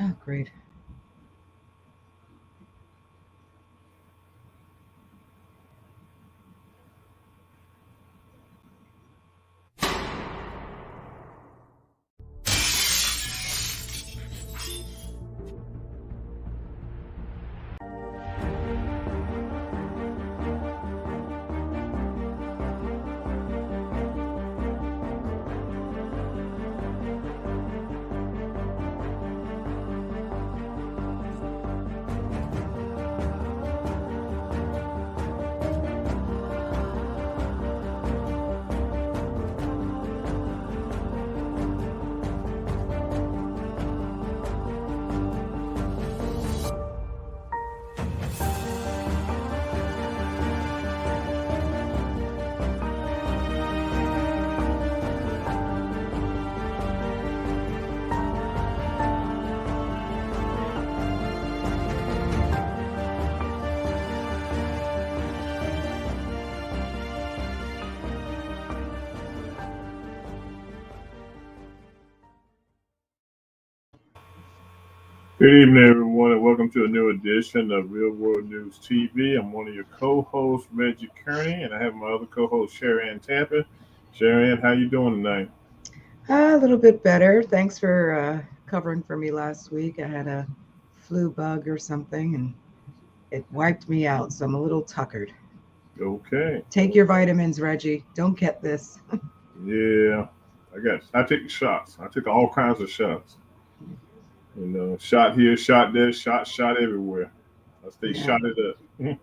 Oh, great. Good evening, everyone, and welcome to a new edition of Real World News TV. I'm one of your co-hosts, Reggie Kearney, and I have my other co-host, Sherry Ann Tappan. Sherry Ann, how you doing tonight? A little bit better. Thanks for covering for me last week. I had a flu bug or something, and it wiped me out, so I'm a little tuckered. Okay. Take your vitamins, Reggie. Don't get this. Yeah, I take shots. I took all kinds of shots. Shot here, shot there, shot everywhere. I stay Yeah. shot it up.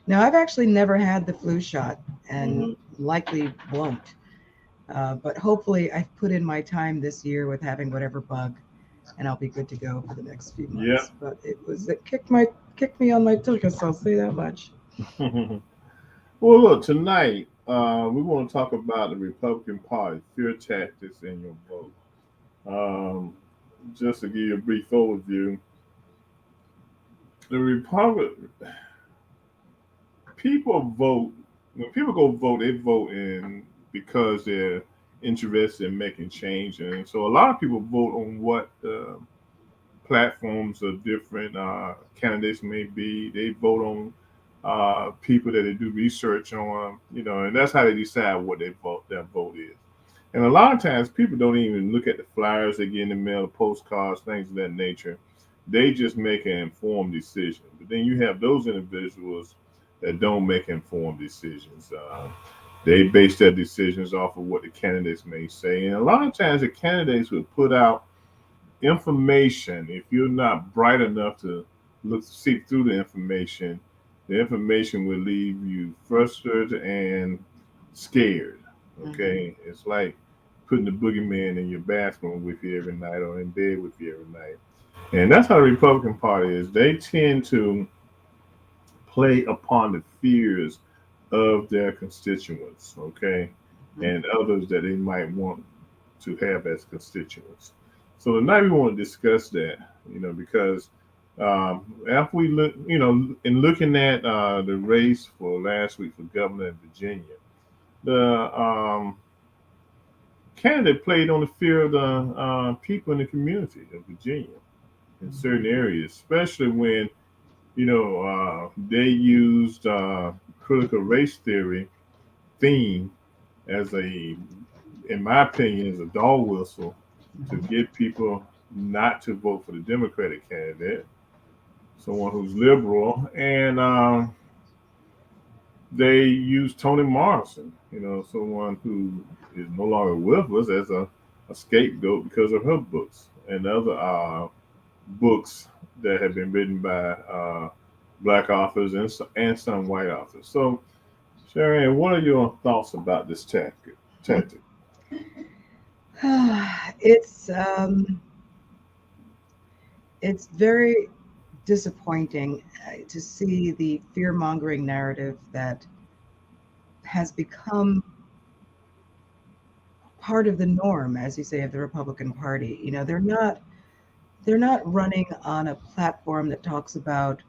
Now, I've actually never had the flu shot and Hmm. likely won't. But hopefully, I've put in my time this year with having whatever bug, and I'll be good to go for the next few Yeah. months. But it kicked me on my tuchus. I'll say that much. Well, look, tonight we want to talk about the Republican Party, fear tactics in your vote. Um, just to give you a brief overview, the Republic people vote when people go vote, they vote in because they're interested in making change, and so a lot of people vote on what platforms of different candidates may be. They vote on people that they do research on, and that's how they decide what they vote their vote is. And a lot of times, people don't even look at the flyers they get in the mail, the postcards, things of that nature. They just make an informed decision. But then you have those individuals that don't make informed decisions. They base their decisions off of what the candidates may say. And a lot of times, the candidates will put out information. If you're not bright enough to seek through the information will leave you frustrated and scared. Hmm. Okay, it's like putting the boogeyman in your bathroom with you every night or in bed with you every night. And that's how the Republican Party is. They tend to play upon the fears of their constituents, okay, and others that they might want to have as constituents. So tonight we want to discuss that, because after we look, in looking at the race for last week for governor in Virginia, the candidate played on the fear of the people in the community of Virginia in certain areas, especially when they used critical race theory theme as in my opinion, as a dog whistle to get people not to vote for the Democratic candidate, someone who's liberal, and they used Toni Morrison, someone who is no longer with us as a scapegoat because of her books and other books that have been written by black authors and some white authors. So, Sharon, what are your thoughts about this tactic? Tactic. it's um, it's very disappointing to see the fear mongering narrative that has become part of the norm, as you say, of the Republican Party. They're not running on a platform that talks about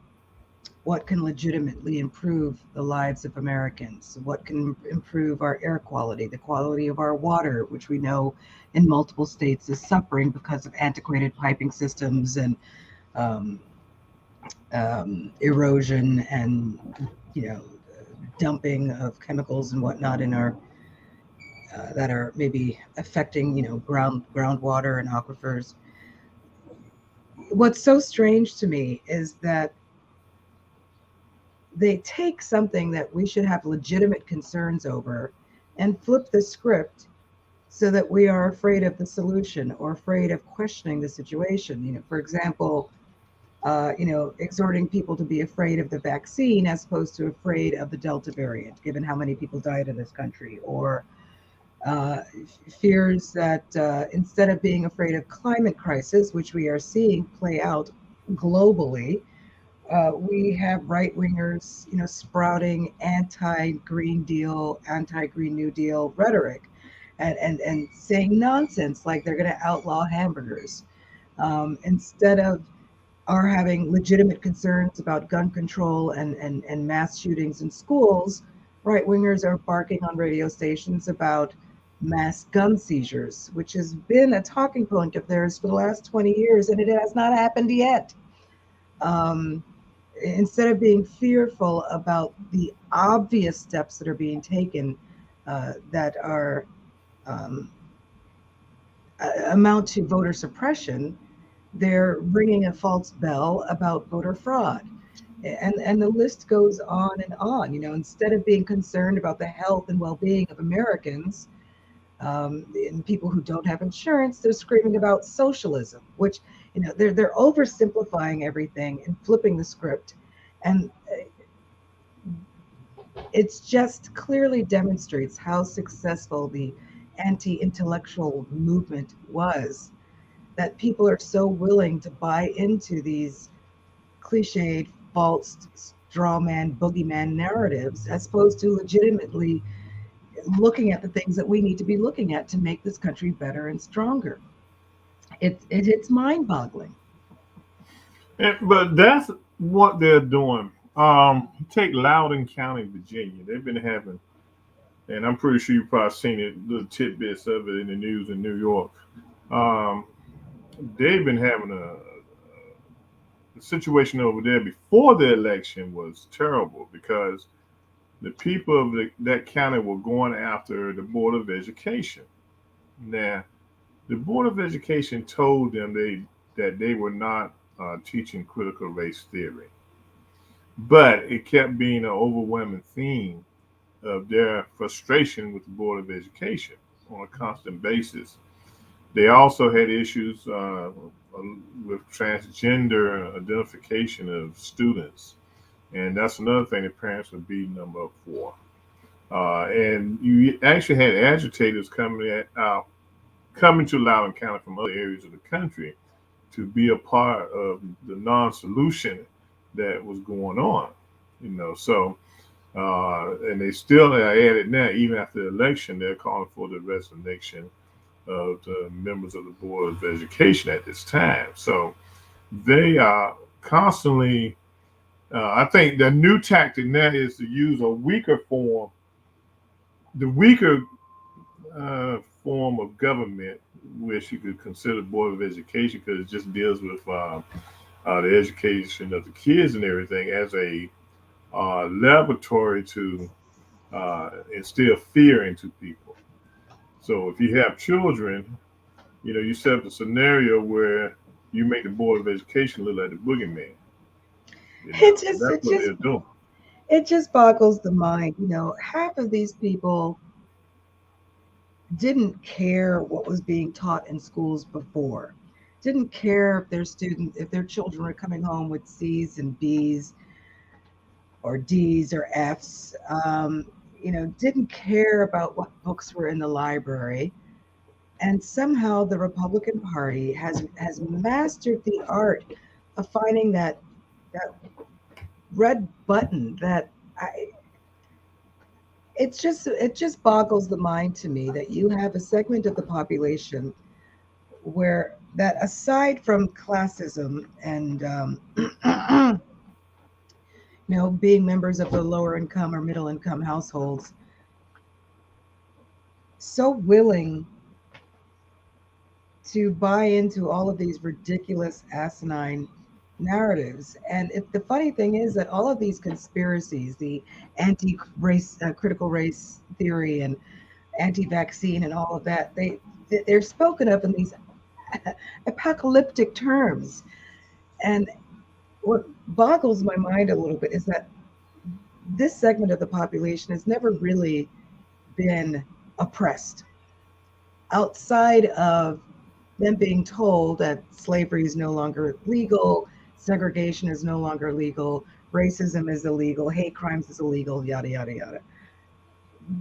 what can legitimately improve the lives of Americans, what can improve our air quality, the quality of our water, which we know in multiple states is suffering because of antiquated piping systems and um, erosion and you know dumping of chemicals and whatnot in our that are maybe affecting groundwater and aquifers. What's so strange to me is that they take something that we should have legitimate concerns over and flip the script so that we are afraid of the solution or afraid of questioning the situation. For example, exhorting people to be afraid of the vaccine as opposed to afraid of the Delta variant, given how many people died in this country, or uh, fears that instead of being afraid of climate crisis, which we are seeing play out globally, we have right wingers, sprouting anti-Green Deal, anti-Green New Deal rhetoric, and saying nonsense like they're going to outlaw hamburgers instead of are having legitimate concerns about gun control and mass shootings in schools. Right wingers are barking on radio stations about mass gun seizures, which has been a talking point of theirs for the last 20 years, and it has not happened yet. Um, Instead of being fearful about the obvious steps that are being taken that are um, amount to voter suppression, they're ringing a false bell about voter fraud. And the list goes on and on. Instead of being concerned about the health and well-being of Americans and people who don't have insurance, they're screaming about socialism, which they're oversimplifying everything and flipping the script. And it's just clearly demonstrates how successful the anti-intellectual movement was, that people are so willing to buy into these cliched, false straw man, boogeyman narratives, as opposed to legitimately looking at the things that we need to be looking at to make this country better and stronger. It's mind boggling. But that's what they're doing. Take Loudoun County, Virginia. They've been having, and I'm pretty sure you've probably seen it, little tidbits of it in the news in New York. Um, they've been having the situation over there before the election was terrible because the people of that county were going after the Board of Education. Now, the Board of Education told them that they were not teaching critical race theory, but it kept being an overwhelming theme of their frustration with the Board of Education on a constant basis. They also had issues with transgender identification of students, and that's another thing that parents were beating them up for. And you actually had agitators coming to Loudoun County from other areas of the country to be a part of the non-solution that was going on. So and they still are at it now, even after the election. They're calling for the resignation of the members of the Board of Education at this time. So they are constantly. I think the new tactic now is to use a weaker form, the weaker form of government, which you could consider Board of Education, because it just deals with the education of the kids and everything, as a laboratory to instill fear into people. So if you have children, you set up a scenario where you make the Board of Education look like the boogeyman. It just That's it what just they're doing. it just boggles the mind. Half of these people didn't care what was being taught in schools before. Didn't care if their children were coming home with C's and B's or D's or F's. Didn't care about what books were in the library. And somehow the Republican Party has mastered the art of finding that red button that I, it just boggles the mind to me that you have a segment of the population where that, aside from classism and being members of the lower income or middle income households, so willing to buy into all of these ridiculous, asinine narratives. And the funny thing is that all of these conspiracies, the anti-race, critical race theory, and anti-vaccine, and all of that, they're spoken of in these apocalyptic terms. And what boggles my mind a little bit is that this segment of the population has never really been oppressed outside of them being told that slavery is no longer legal, segregation is no longer legal, racism is illegal, hate crimes is illegal, yada, yada, yada.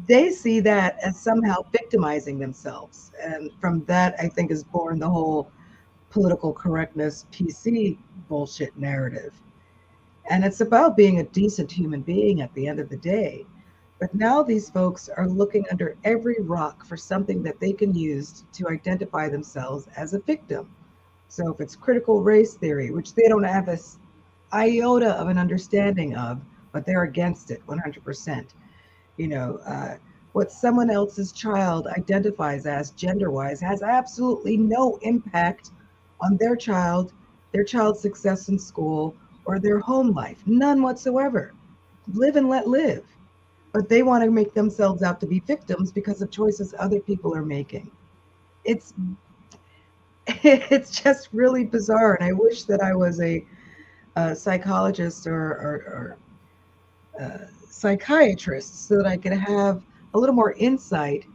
They see that as somehow victimizing themselves. And from that, I think, is born the whole political correctness PC bullshit narrative. And it's about being a decent human being at the end of the day. But now these folks are looking under every rock for something that they can use to identify themselves as a victim. So if it's critical race theory, which they don't have a iota of an understanding of, but they're against it 100%. You know, what someone else's child identifies as gender wise has absolutely no impact on their child's success in school, or their home life. None whatsoever. Live and let live. But they want to make themselves out to be victims because of choices other people are making. It's it's just really bizarre, and I wish that I was a psychologist or psychiatrist so that I could have a little more insight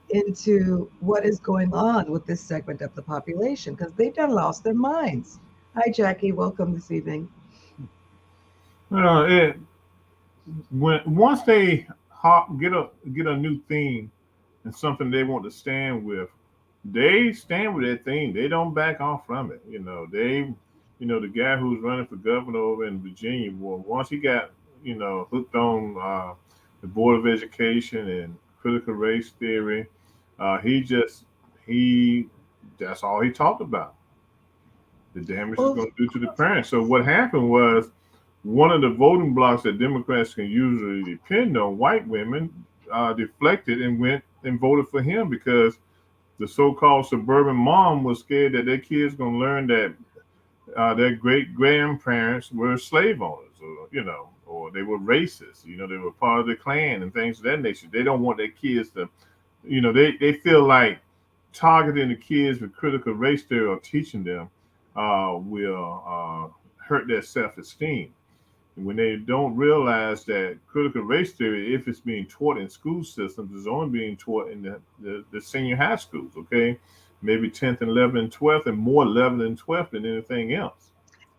into what is going on with this segment of the population, because they've done lost their minds. Hi, Jackie. Welcome this evening. Well, when once they get a new theme and something they want to stand with, they stand with that thing. They don't back off from it. The guy who's running for governor over in Virginia, well, once he got hooked on the Board of Education and critical race theory, he that's all he talked about. The damage it's Well, going to do to the parents. So what happened was one of the voting blocks that Democrats can usually depend on, white women, deflected and went and voted for him because the so-called suburban mom was scared that their kids going to learn that their great grandparents were slave owners, or they were racist. They were part of the Klan and things of that nature. They don't want their kids to, they feel like targeting the kids with critical race theory or teaching them will hurt their self-esteem. And when they don't realize that critical race theory, if it's being taught in school systems, is only being taught in the senior high schools, okay? Maybe 10th and 11th and 12th, and more 11th and 12th than anything else.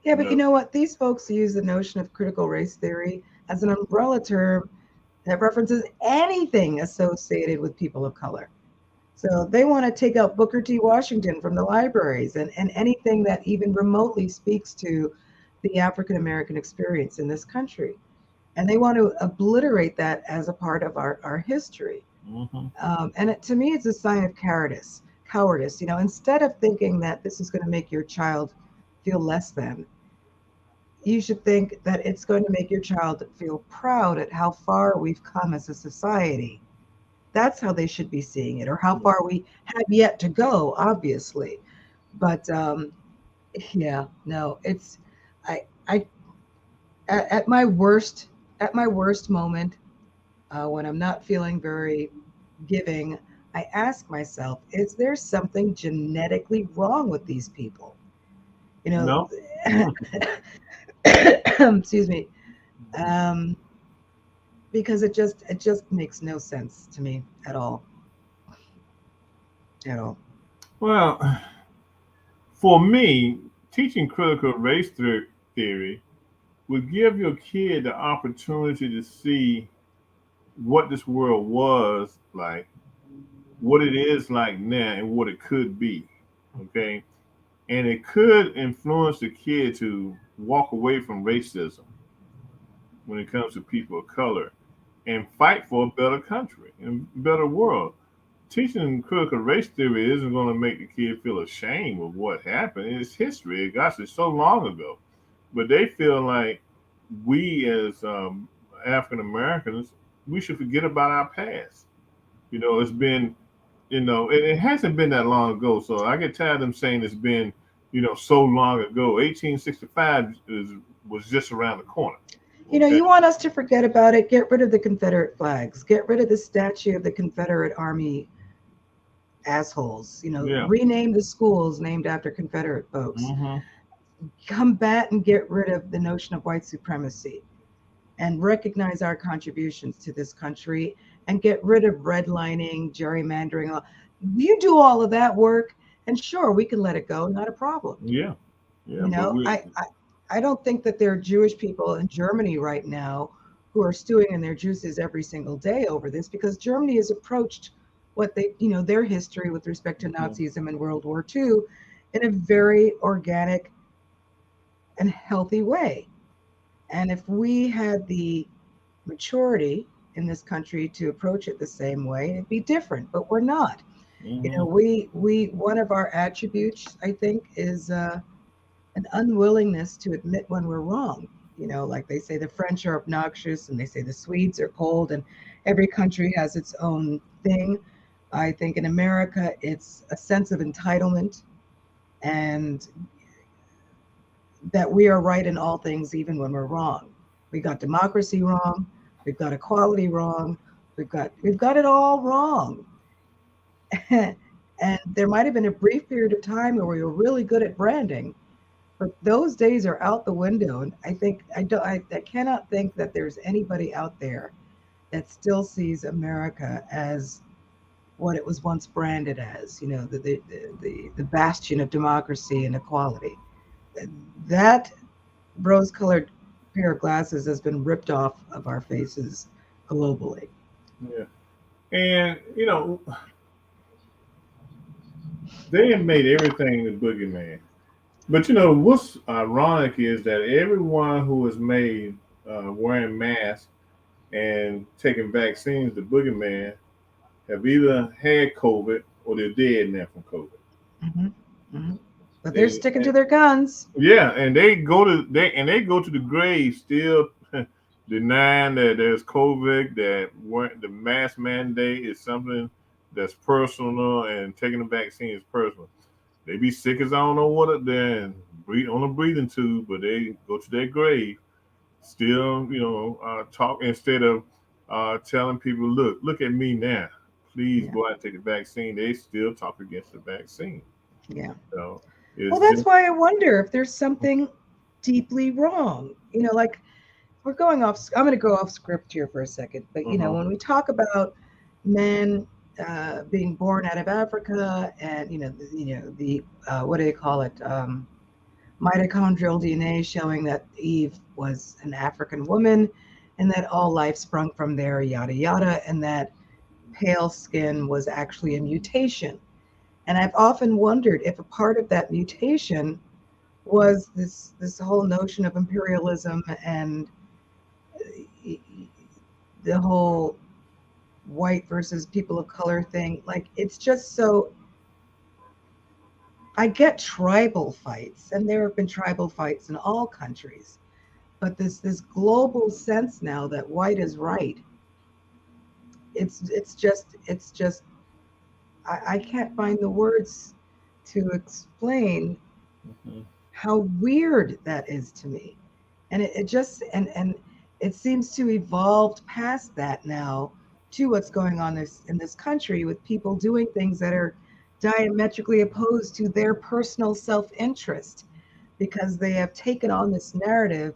yeah, You but you know, know what? These folks use the notion of critical race theory as an umbrella term that references anything associated with people of color. So they want to take out Booker T. Washington from the libraries, and anything that even remotely speaks to the African American experience in this country. And they want to obliterate that as a part of our history. mhm. And to me, it's a sign of cowardice. Cowardice. Instead of thinking that this is going to make your child feel less than, you should think that it's going to make your child feel proud at how far we've come as a society. That's how they should be seeing it, or how far we have yet to go, obviously. But yeah, no, it's I at my worst moment, when I'm not feeling very giving, I ask myself, is there something genetically wrong with these people? You know, No. Mm. excuse me, um, because it just makes no sense to me at all, at all. Well, for me, teaching critical race theory would give your kid the opportunity to see what this world was like, what it is like now, and what it could be. Okay. And it could influence the kid to walk away from racism when it comes to people of color and fight for a better country and better world. Teaching critical race theory isn't going to make the kid feel ashamed of what happened. It's history. Gosh, it's so long ago. But they feel like, we as African Americans, we should forget about our past. It's been, it hasn't been that long ago. So I get tired of them saying it's been, so long ago. 1865 was just around the corner. Okay. You want us to forget about it, get rid of the Confederate flags, get rid of the statue of the Confederate Army assholes, Yeah. rename the schools named after Confederate folks, Hmm. combat and get rid of the notion of white supremacy, and recognize our contributions to this country, and get rid of redlining, gerrymandering. You do all of that work, and sure, we can let it go, not a problem. Yeah. Yeah. You But know, we. I don't think that there are Jewish people in Germany right now who are stewing in their juices every single day over this, because Germany has approached what their history with respect to Mhm. Nazism and World War II in a very organic and healthy way. And if we had the maturity in this country to approach it the same way, it'd be different, but we're not. Mhm. We one of our attributes, I think, is an unwillingness to admit when we're wrong. Like they say the French are obnoxious and they say the Swedes are cold, and every country has its own thing. I think in America, it's a sense of entitlement, and that we are right in all things, even when we're wrong. We got democracy wrong. We've got equality wrong. We've got it all wrong. And there might have been a brief period of time where we were really good at branding, but those days are out the window. And I think I cannot think that there's anybody out there that still sees America as what it was once branded as, the bastion of democracy and equality. That rose-colored pair of glasses has been ripped off of our faces globally. Yeah. And they have made everything the boogeyman. But what's ironic is that everyone who is made wearing masks and taking vaccines, the boogeyman, have either had COVID or they're dead now from COVID. Hmm. Hmm. But they're And, sticking and to their guns. yeah, and they go to the grave still denying that there's COVID, that the mask mandate is something that's personal, and taking the vaccine is personal. They be sick as I don't know what, then breathe on a breathing tube, but they go to their grave still, talk instead of telling people, look at me now. Please Yeah, go out and take the vaccine. They still talk against the vaccine. yeah. So Well, it's that's just. why I wonder if there's something deeply wrong. Like we're going off. I'm going to go off script here for a second, but Uh-huh. when we talk about men being born out of Africa, and the what do they call it? Mitochondrial DNA showing that Eve was an African woman, and that all life sprung from there, yada yada, and that pale skin was actually a mutation. And I've often wondered if a part of that mutation was this whole notion of imperialism, and the whole white versus people of color thing. Like it's just so, I get tribal fights, and there have been tribal fights in all countries, but this global sense now that white is right. It's just I can't find the words to explain Mhm. how weird that is to me. And it just and it seems to evolve past that now to what's going on in this country, with people doing things that are diametrically opposed to their personal self-interest, because they have taken on this narrative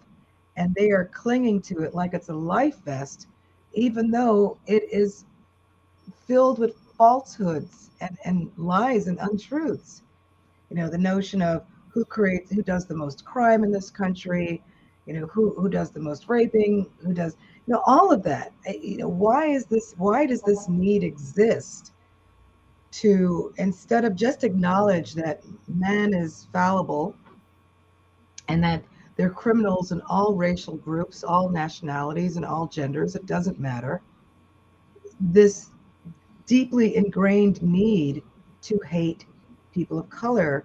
and they are clinging to it like it's a life vest, even though it is filled with falsehoods and lies and untruths. The notion of who does the most crime in this country, who does the most raping, who does, all of that. Why does this need exist, to, instead of just acknowledge that man is fallible, and that they're criminals in all racial groups, all nationalities, and all genders, it doesn't matter. This deeply ingrained need to hate people of color,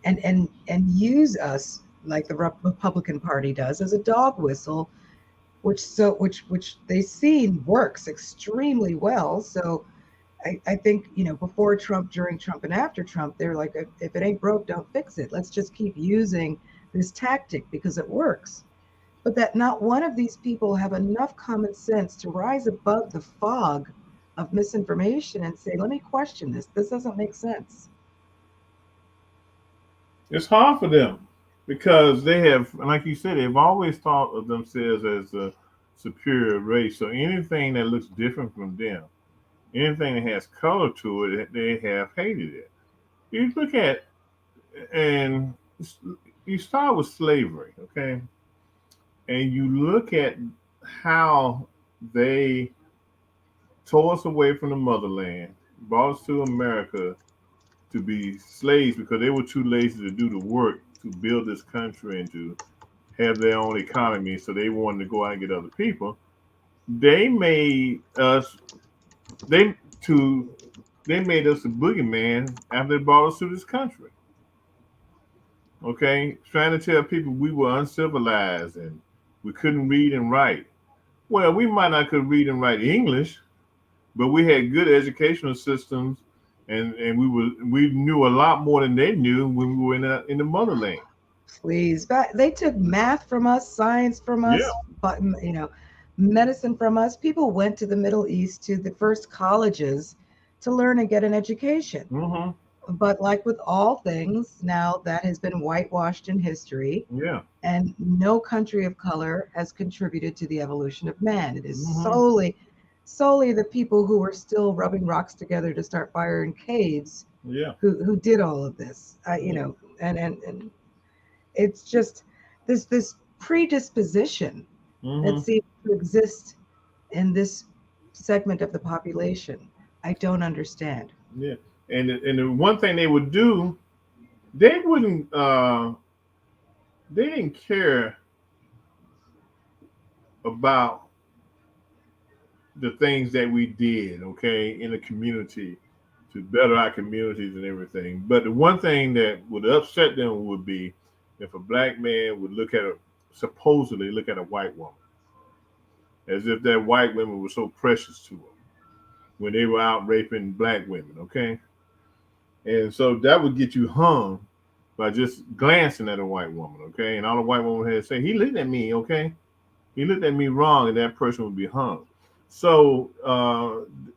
and use us like the Republican Party does, as a dog whistle, which they seen works extremely well. So I think, before Trump, during Trump, and after Trump, they're like, if it ain't broke, don't fix it. Let's just keep using this tactic because it works. But that not one of these people have enough common sense to rise above the fog of misinformation and say, let me question this. This doesn't make sense. It's hard for them because they have, like you said, they've always thought of themselves as a superior race. So anything that looks different from them, anything that has color to it, they have hated it. You look at, and you start with slavery, okay? And you look at how they tore us away from the motherland, brought us to America to be slaves because they were too lazy to do the work to build this country and to have their own economy. So they wanted to go out and get other people. They made us they to they made us a boogeyman after they brought us to this country. Okay, trying to tell people we were uncivilized and we couldn't read and write. Well, we might not could read and write English, but we had good educational systems, and we knew a lot more than they knew when we were in the motherland. Please. But they took math from us, science from Yeah. us, but medicine from us. People went to the Middle East to the first colleges to learn and get an education. Hmm. But like with all things, now that has been whitewashed in history, Yeah. and no country of color has contributed to the evolution of man. It is Hmm. solely the people who were still rubbing rocks together to start fire in caves Yeah. who did all of this. Yeah. And it's just this predisposition that Hmm. seems to exist in this segment of the population. I don't understand. Yeah. And the one thing they would do, they wouldn't they didn't care about the things that we did, okay, in the community to better our communities and everything. But the one thing that would upset them would be if a black man would supposedly look at a white woman as if that white women were so precious to him when they were out raping black women, okay? And so that would get you hung by just glancing at a white woman, okay? And all the white woman had to say, he looked at me, okay? He looked at me wrong, and that person would be hung. So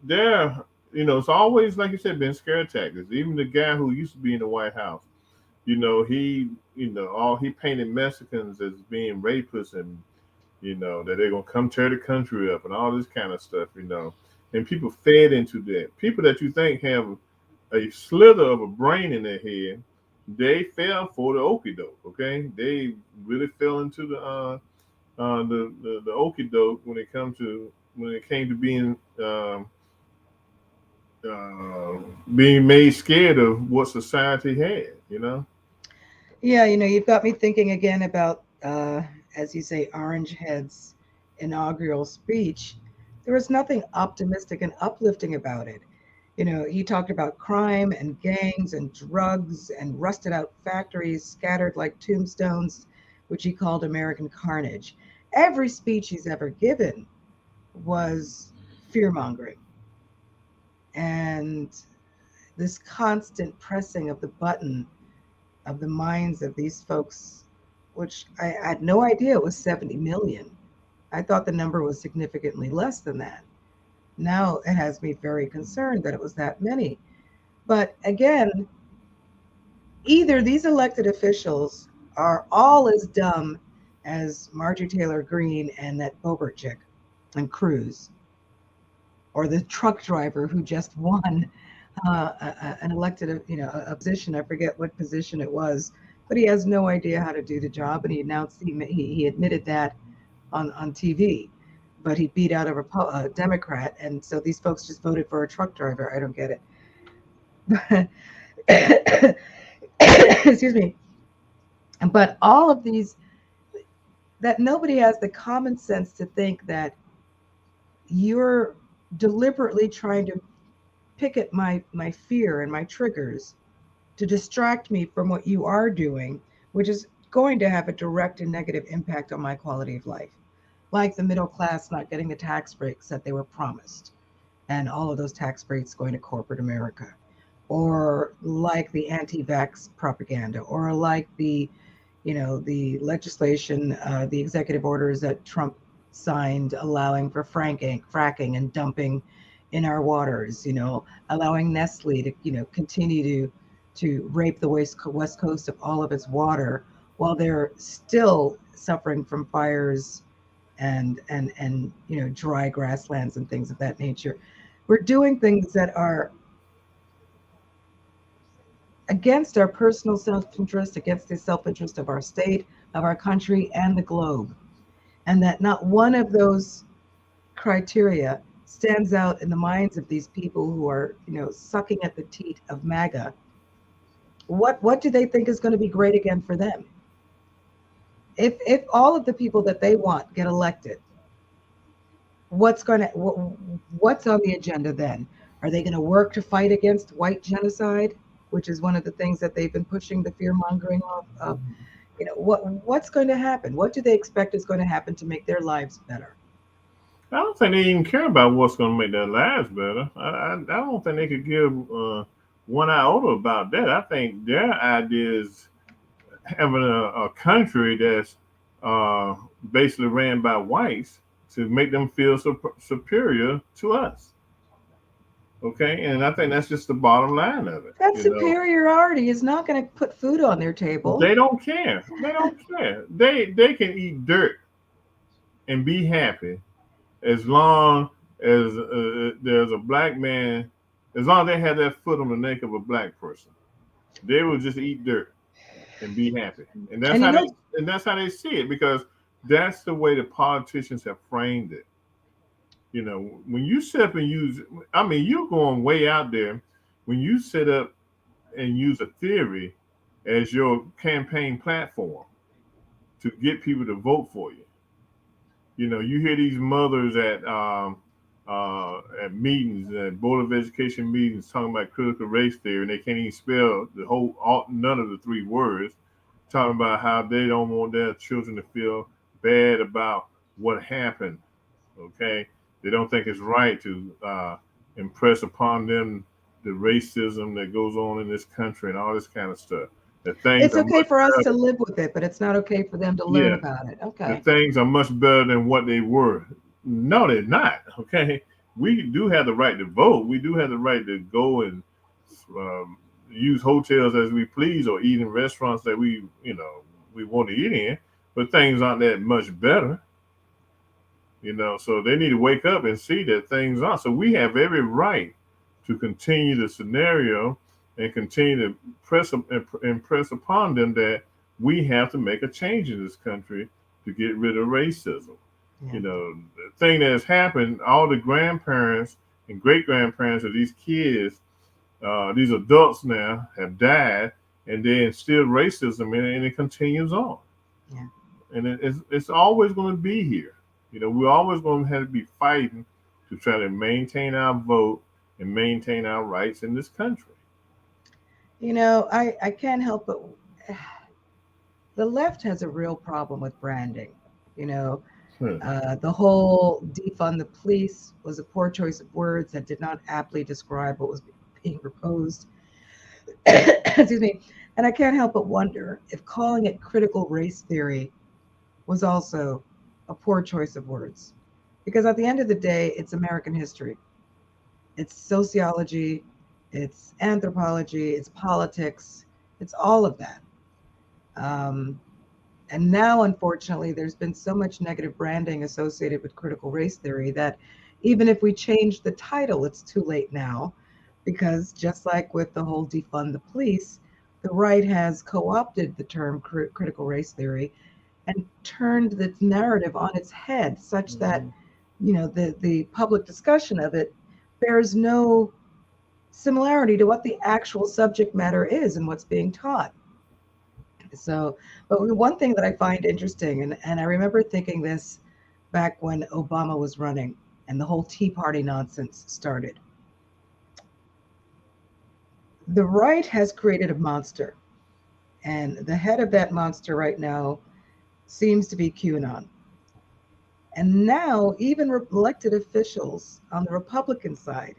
there, it's always like you said, been scare tactics. Even the guy who used to be in the White House, all he painted Mexicans as being rapists and that they're gonna come tear the country up and all this kind of stuff. And people fed into that. People that you think have a slither of a brain in their head, they fell for the okie doke. Okay, they really fell into the okie doke when it came to being made scared of what society had. Yeah, you've got me thinking again about, as you say, Orange Head's inaugural speech. There was nothing optimistic and uplifting about it. He talked about crime and gangs and drugs and rusted out factories scattered like tombstones, which he called American carnage. Every speech he's ever given was fear mongering. And this constant pressing of the button of the minds of these folks, which I had no idea it was 70 million. I thought the number was significantly less than that. Now it has me very concerned that it was that many. But again, either these elected officials are all as dumb as Marjorie Taylor Greene and that Boebert chick and Cruz, or the truck driver who just won an elected, a position. I forget what position it was, but he has no idea how to do the job, and he announced he admitted that on TV. But he beat out a Democrat, and so these folks just voted for a truck driver. I don't get it. Excuse me. But all of these, that nobody has the common sense to think that you're deliberately trying to pick at my fear and my triggers to distract me from what you are doing, which is going to have a direct and negative impact on my quality of life, like the middle class not getting the tax breaks that they were promised, and all of those tax breaks going to corporate America, or like the anti-vax propaganda, or like the legislation, the executive orders that Trump signed allowing for fracking and dumping in our waters, allowing Nestle to, continue to rape the west coast of all of its water while they're still suffering from fires and dry grasslands and things of that nature. We're doing things that are against our personal self-interest, against the self-interest of our state, of our country, and the globe. And that not one of those criteria stands out in the minds of these people who are, sucking at the teat of MAGA. What do they think is going to be great again for them? If all of the people that they want get elected, what's on the agenda then? Are they going to work to fight against white genocide, which is one of the things that they've been pushing the fear mongering of? What's going to happen? What do they expect is going to happen to make their lives better? I don't think they even care about what's going to make their lives better. I don't think they could give one iota about that. I think their idea is having a country that's basically ran by whites to make them feel superior to us. Okay, and I think that's just the bottom line of it. That superiority is not going to put food on their table. They don't care. They don't care. They can eat dirt and be happy as long as there's a black man. As long as they have their foot on the neck of a black person, they will just eat dirt and be happy. And that's how they see it, because that's the way the politicians have framed it. When you sit up and you're going way out there when you sit up and use a theory as your campaign platform to get people to vote for you. You hear these mothers at meetings, at Board of Education meetings, talking about critical race theory, and they can't even spell none of the three words, talking about how they don't want their children to feel bad about what happened. Okay, they don't think it's right to impress upon them the racism that goes on in this country and all this kind of stuff. It's okay for us to live with it, but it's not okay for them to learn about it. Okay. The things are much better than what they were. No, they're not. Okay. We do have the right to vote. We do have the right to go and use hotels as we please, or eat in restaurants that we want to eat in. But things aren't that much better. So they need to wake up and see that things are. So we have every right to continue the scenario and continue to impress upon them that we have to make a change in this country to get rid of racism. Yeah. The thing that has happened, all the grandparents and great grandparents of these kids, these adults now, have died, and they instilled racism in it, and it continues on. Yeah. And it's always going to be here. We're always going to have to be fighting to try to maintain our vote and maintain our rights in this country. I can't help but the left has a real problem with branding. The whole defund the police was a poor choice of words that did not aptly describe what was being proposed. Excuse me. And I can't help but wonder if calling it critical race theory was also a poor choice of words. Because at the end of the day, it's American history. It's sociology, it's anthropology, it's politics, it's all of that. And now, unfortunately, there's been so much negative branding associated with critical race theory that even if we change the title, it's too late now, because just like with the whole defund the police, the right has co-opted the term critical race theory and turned the narrative on its head, such that the public discussion of it bears no similarity to what the actual subject matter is and what's being taught. So, but one thing that I find interesting, and I remember thinking this back when Obama was running and the whole Tea Party nonsense started. The right has created a monster, And the head of that monster right now seems to be QAnon. And now, even elected officials on the Republican side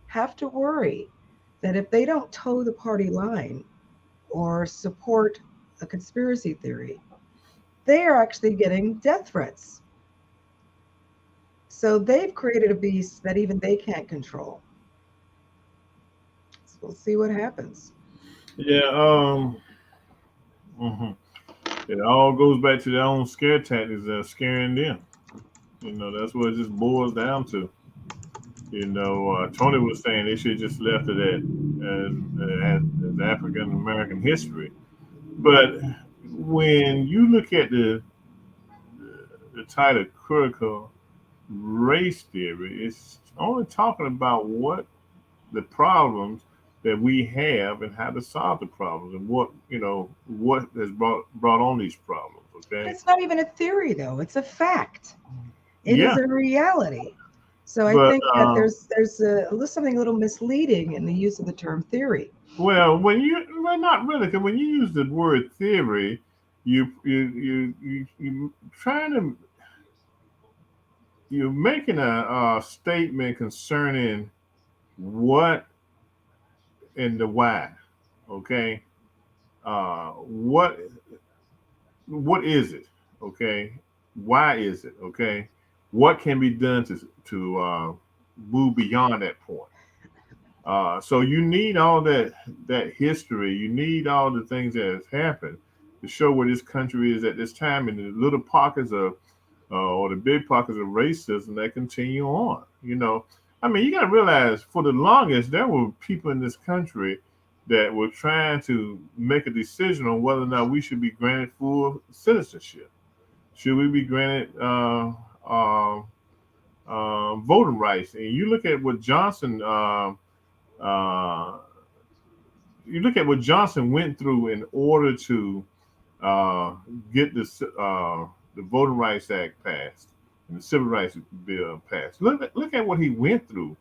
have to worry that if they don't toe the party line or support a conspiracy theory, they are actually getting death threats. So they've created a beast that even they can't control. So we'll see what happens. Yeah. Mhm. It all goes back to their own scare tactics that are scaring them. That's what it just boils down to. Tony was saying they should just left it as African American history. But when you look at the title critical race theory, it's only talking about what the problems that we have and how to solve the problems and what has brought on these problems. Okay. It's not even a theory, though. It's a fact. It is Yeah, a reality. So I but think that there's something a little misleading in the use of the term theory. not really, because when you use the word theory, you trying to you're making a statement concerning what and the why. Okay. What is it? Okay. Why is it? Okay. What can be done to move beyond that point? So you need all that history. You need all the things that has happened to show where this country is at this time, and the little pockets of or the big pockets of racism that continue on. I mean, you got to realize for the longest there were people in this country that were trying to make a decision on whether or not we should be granted full citizenship. Should we be granted voting rights? And you look at what Johnson. Uh, you look at what Johnson went through in order to uh, get the Voting Rights Act passed and the Civil Rights Bill passed. Look at what he went through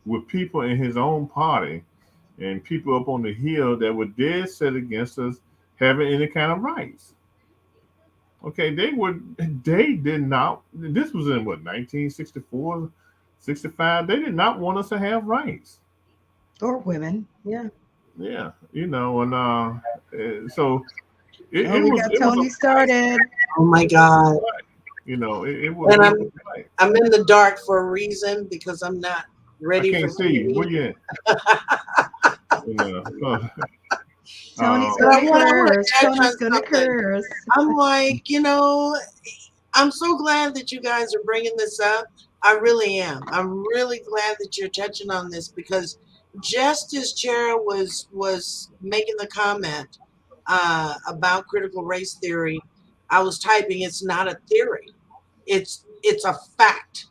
with people in his own party and people up on the hill that were dead set against us having any kind of rights. Okay, they did not. This was in what 1964, 65. They did not want us to have rights. Or women. Yeah. Yeah, and so Oh, it we was got it was a Tony started. Oh my God. fight. And It was a fight. I'm in the dark for a reason because I'm not I ready for can't see you. Where TV. you at? Tony's But gonna I want to curse. touch on Tony's gonna something. curse. I'm like, I'm so glad that you guys are bringing this up. I really am. I'm really glad that you're touching on this because just as Chera was making the comment about critical race theory, I was typing. It's not a theory. It's a fact.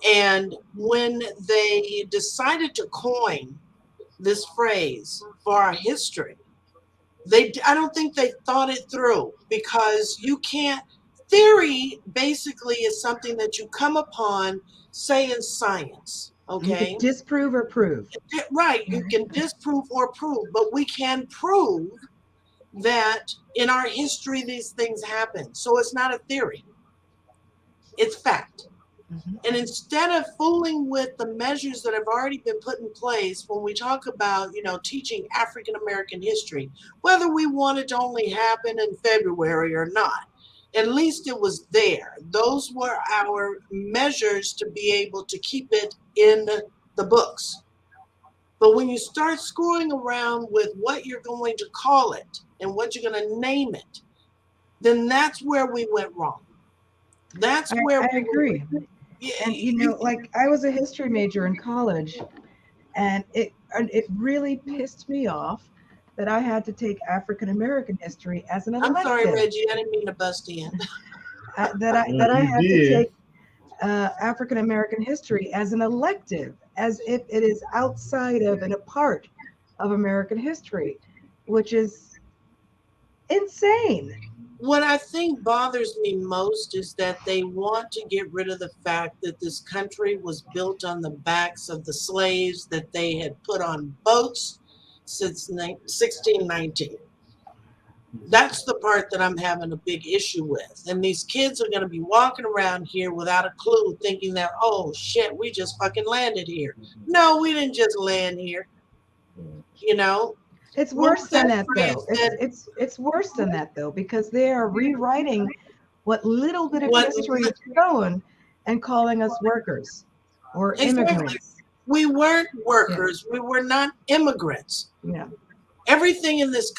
And when they decided to coin this phrase for our history, I don't think they thought it through because you can't. Theory basically is something that you come upon, say in science. You can Okay, disprove or prove. right? You can disprove or prove, but we can prove that in our history these things happen. So it's not a theory; it's fact. Mhm. And instead of fooling with the measures that have already been put in place, when we talk about, teaching African American history, whether we want it to only happen in February or not, at least it was there. Those were our measures to be able to keep it in the books. But when you start screwing around with what you're going to call it and what you're going to name it, then that's where we went wrong. That's where I we agree. were. Yeah, And like I was a history major in college, and it really pissed me off that I had to take African American history as an I'm sorry, elective. Reggie. I didn't mean to bust in. That I you had to did. take African American history as an elective, as if it is outside of and a part of American history, which is insane. What I think bothers me most is that they want to get rid of the fact that this country was built on the backs of the slaves that they had put on boats since 1619. That's the part that I'm having a big issue with. And these kids are going to be walking around here without a clue, thinking that, oh shit, we just fucking landed here. No, we didn't just land here. You know, It's what worse was than that that though. phrase that It's worse than that though, because they are rewriting what little bit of what history is shown and calling us workers or exactly? immigrants. We weren't Yeah, workers. We were not immigrants. yeah. Everything in this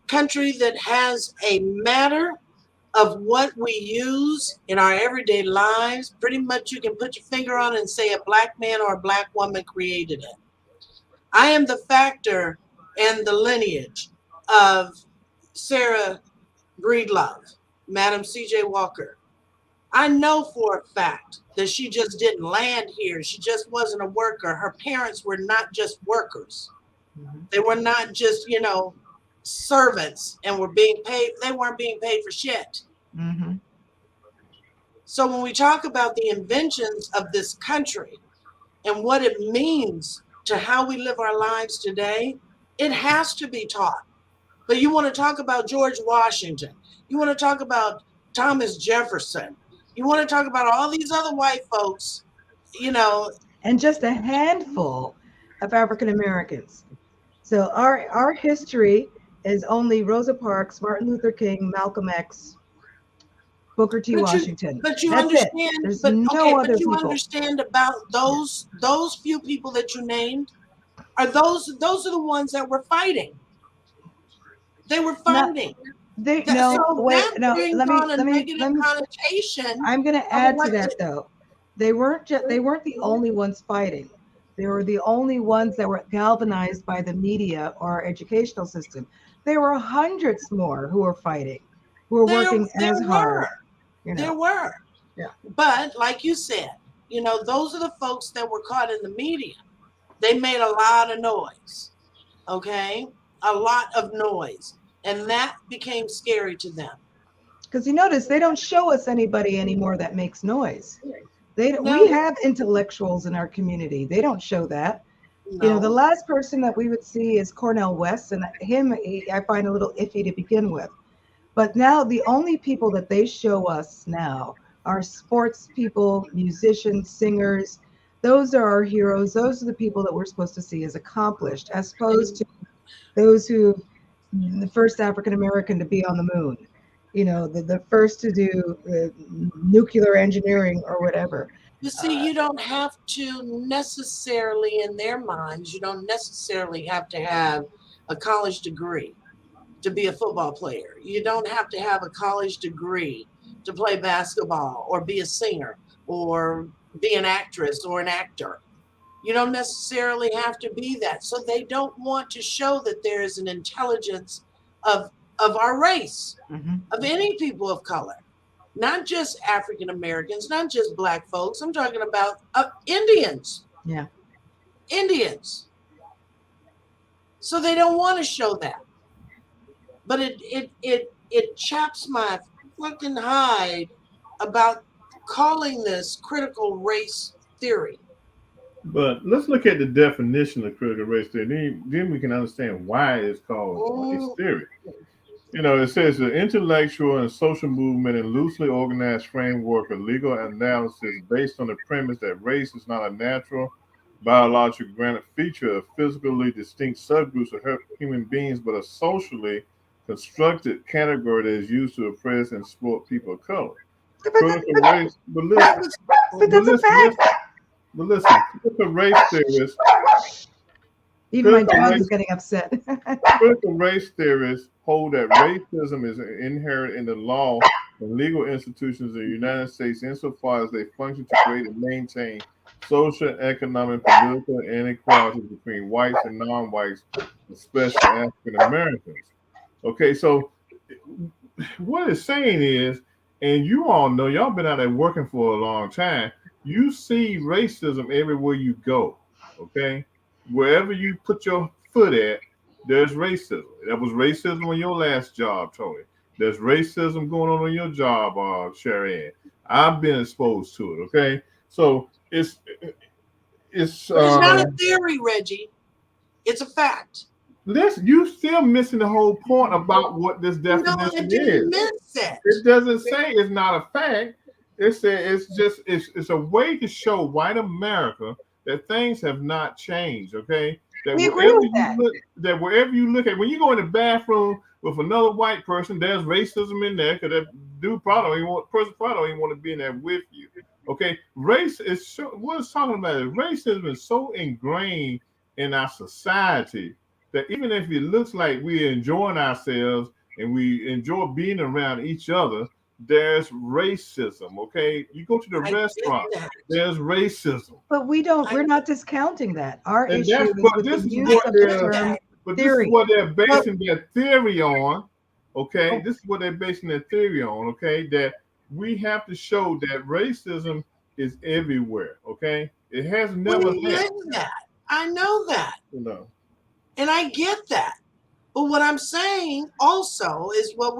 country that has a matter of what we use in our everyday lives, pretty much you can put your finger on it and say a black man or a black woman created it. I am the factor and the lineage of Sarah Breedlove, Madam C.J. Walker. I know for a fact that she just didn't land here. She just wasn't a worker. Her parents were not just workers. Mhm. They were not just, servants and were being paid. They weren't being paid for shit. Mhm. So when we talk about the inventions of this country and what it means to how we live our lives today, it has to be taught. But you want to talk about George Washington. You want to talk about Thomas Jefferson. You want to talk about all these other white folks, you know, And just a handful of African Americans. So our history is only Rosa Parks, Martin Luther King, Malcolm X, Booker T. but you Washington. but you That's it. understand, There's but okay, no but other you people. understand about Yeah. those few people that you named are those are the ones that were fighting. They were Not fighting. they no So wait that no brings let me on a let me negative let me connotation I'm going to of add to what that though. They weren't the only ones fighting. They were the only ones that were galvanized by the media or our educational system. There were hundreds more who were fighting, who were there working there as were. hard, you There know. were. Yeah. But like you said, those are the folks that were caught in the media. They made a lot of noise. Okay? A lot of noise. And that became scary to them. Because you notice they don't show us anybody anymore that makes noise. We No, have intellectuals in our community. They don't show that. The no. last person that we would see is Cornel West, and I find a little iffy to begin with. But now the only people that they show us now are sports people, musicians, singers. Those are our heroes. Those are the people that we're supposed to see as accomplished, as opposed And to those who, the first African American to be on the moon, the first to do nuclear engineering or whatever. you see, Uh, you don't have to necessarily, in their minds, you don't necessarily have to have a college degree to be a football player. You don't have to have a college degree to play basketball or be a singer or be an actress or an actor. You don't necessarily have to be that. So they don't want to show that there is an intelligence of of our race, mhm. of any people of color, not just African Americans, not just black folks. I'm talking about Indians, Yeah. Indians. So they don't want to show that. But it chaps my fucking hide about calling this critical race theory. But let's look at the definition of critical race theory. Then we can understand why it's called race Mm, theory. It says the intellectual and social movement and loosely organized framework of legal analysis based on the premise that race is not a natural, biological granted feature of physically distinct subgroups of human beings, but a socially constructed category that is used to oppress and exploit people of color. But, Critical race, but that listen, was but that's a listen, fact. listen, but listen. Critical race theorists, Even my critical dog race is getting upset. Critical race theorists hold that racism is inherent in the law and legal institutions of the United States insofar as they function to create and maintain social, economic, political inequalities between whites and non-whites, especially African Americans. Okay, so what it's saying is, and you all know, y'all been out there working for a long time, you see racism everywhere you go. Okay, wherever you put your foot at, there's racism. That was racism on your last job, Tony. There's racism going on your job, Sherry Ann. I've been exposed to it. Okay, so it's but it's not a theory, Reggie. It's a fact. listen, you still missing the whole point about what this No, I definition didn't is. miss it. It doesn't say it's not a fact. It's a way to show white America that things have not changed. Okay, We agree with that. wherever you look at, when you go in the bathroom with another white person, there's racism in there because that dude probably don't even want to be in there with you. Okay, race is what it's talking about is racism is so ingrained in our society that even if it looks like we're enjoying ourselves and we enjoy being around each other, there's racism. Okay, you go to the I get restaurant, that. there's racism, But we're not discounting that. Our and issue that's is but with the this is use what of the they're term but this is theory. what they're But basing their theory on. Okay, Oh, this is what they're basing their theory on. Okay, that we have to show that racism is everywhere. Okay, it has we never left. know that. I know that. You know. And I get that. But what I'm saying also is what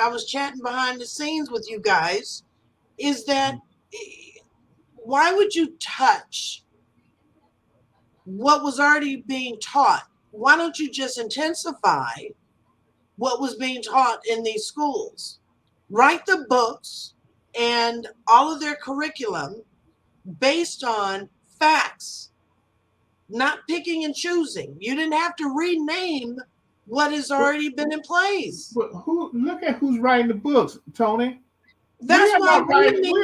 I was chatting behind the scenes with you guys, is that why would you touch what was already being taught? Why don't you just intensify what was being taught in these schools? Write the books and all of their curriculum based on facts, not picking and choosing. You didn't have to rename what has already been in place. But who look at who's writing the books, Tony? That's why We are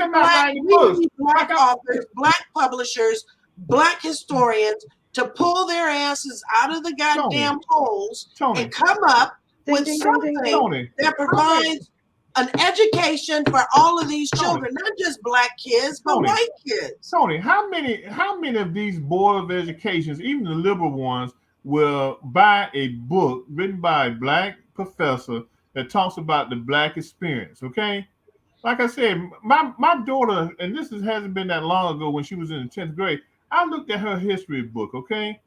not writing the we books. need Like black authors, black publishers, black historians to pull their asses out of the Tony, goddamn holes and Tony, come up ding, with ding, ding, ding, something ding. Tony, that provides an education for all of these Tony, children, not just black kids, but Tony, white kids. Tony. How many of these board of educations, even the liberal ones, will buy a book written by a black professor that talks about the black experience? Okay, like I said, my daughter, and hasn't been that long ago when she was in the 10th grade. I looked at her history book, okay,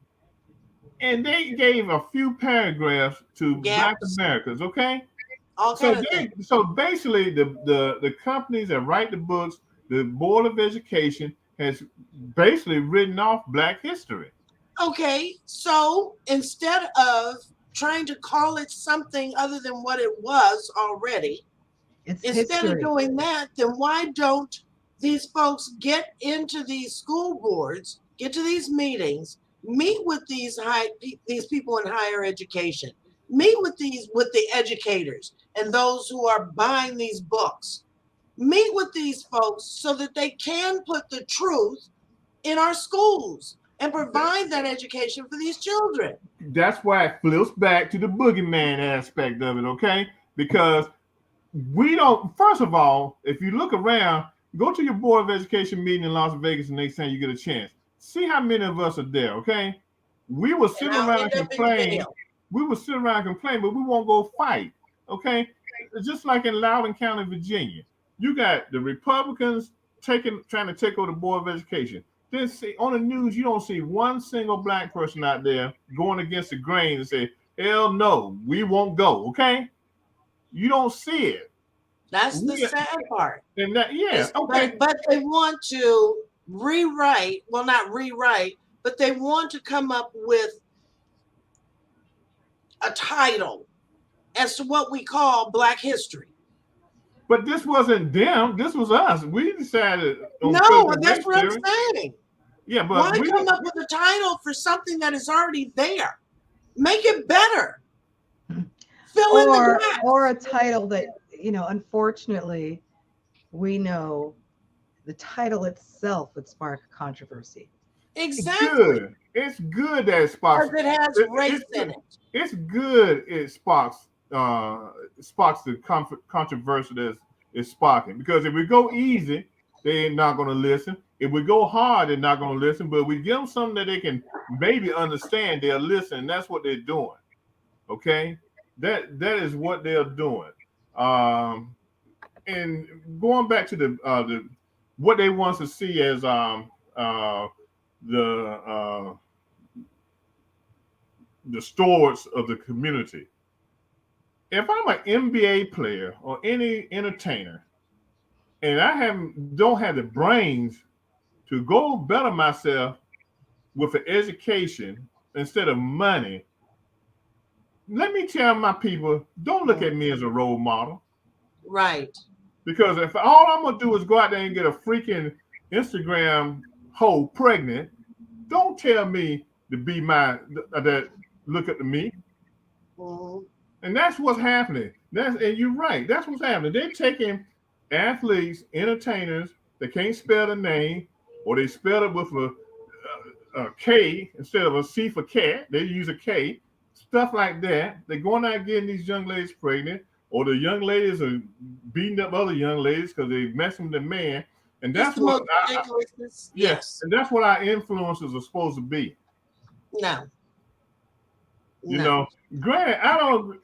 and they gave a few paragraphs to Black Gaps, Americans, okay. all kind of things. So basically, the companies that write the books, the Board of Education has basically written off Black history. Okay, so instead of trying to call it something other than what it was already, it's instead of history. doing that, then why don't these folks get into these school boards, get to these meetings, meet with these people in higher education, meet with the educators and those who are buying these books, meet with these folks so that they can put the truth in our schools and provide that education for these children. That's why it flips back to the boogeyman aspect of it, okay? Because we don't. First of all, if you look around, go to your Board of Education meeting in Las Vegas the next time you get a chance. See how many of us are there, okay? We will sit And I'll around end and up in complain. jail. We will sit around and complain, but we won't go fight, okay? Just like in Loudoun County, Virginia, you got the Republicans trying to take over the Board of Education. Then see on the news, you don't see one single black person out there going against the grain and say, "Hell no, we won't go." Okay, you don't see it. That's the We, sad part. and that, yeah, okay. But they want to rewrite, well, not rewrite, but they want to come up with a title as to what we call Black history. But this wasn't them. This was us. We decided on No, critical that's race what I'm theory. saying. Yeah, Why but we come up with a title for something that is already there? Make it better. Fill in the gaps. Or a title that, unfortunately, we know the title itself would spark controversy. Exactly. It's good that it sparks. Because it has race in it. It's good. It sparks the controversy that is sparking. Because if we go easy, they're not going to listen. If we go hard, they're not going to listen. But we give them something that they can maybe understand, they'll listen. That's what they're doing. Okay, that is what they're doing. And going back to the what they want to see as the stewards of the community. If I'm an NBA player or any entertainer, and I don't have the brains to go better myself with an education instead of money, let me tell my people, don't look at me as a role model. Right. Because if all I'm gonna do is go out there and get a freaking Instagram hoe pregnant, don't tell me to be that look up to me. Mm-hmm. And that's what's happening. And you're right. That's what's happening. They're taking athletes, entertainers that can't spell the name, or they spell it with a K instead of a C for cat. They use a K. Stuff like that. They're going out getting these young ladies pregnant, or the young ladies are beating up other young ladies because they messing with the man. And that's what yes. And that's what our influencers are supposed to be. No. You know, granted, I don't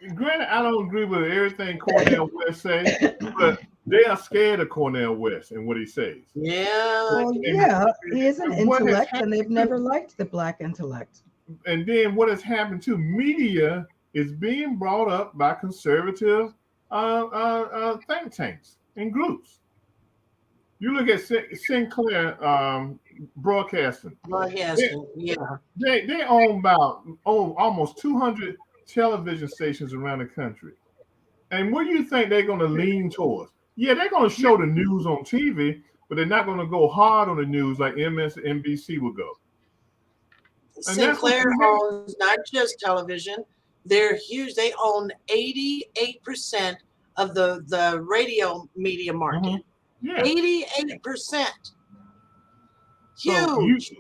agree with everything Cornel West say, but they are scared of Cornel West and what he says. Yeah. Well, yeah, he is an intellect, and they've never liked the black intellect. And then what has happened to media is being brought up by conservative think tanks and groups. You look at Sinclair Broadcasting. Yeah. They own about almost 200 television stations around the country. And what do you think they're going to lean towards? Yeah, they're going to show the news on TV, but they're not going to go hard on the news like MSNBC would go. Sinclair owns not just television. They're huge. They own 88% of the radio media market. Mm-hmm. Yeah. 88%. So huge.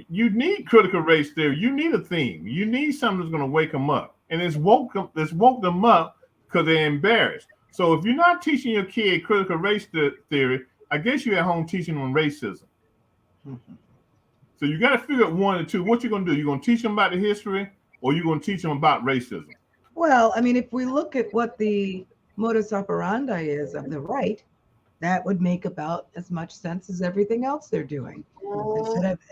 You need critical race theory. You need a theme. You need something that's going to wake them up. And it's woke them up because they're embarrassed. So if you're not teaching your kid critical race theory, I guess you're at home teaching them racism. Mm-hmm. So you got to figure out one or two. What you're going to do? You're going to teach them about the history, or you're going to teach them about racism? Well, I mean, if we look at what the modus operandi is of the right, that would make about as much sense as everything else they're doing.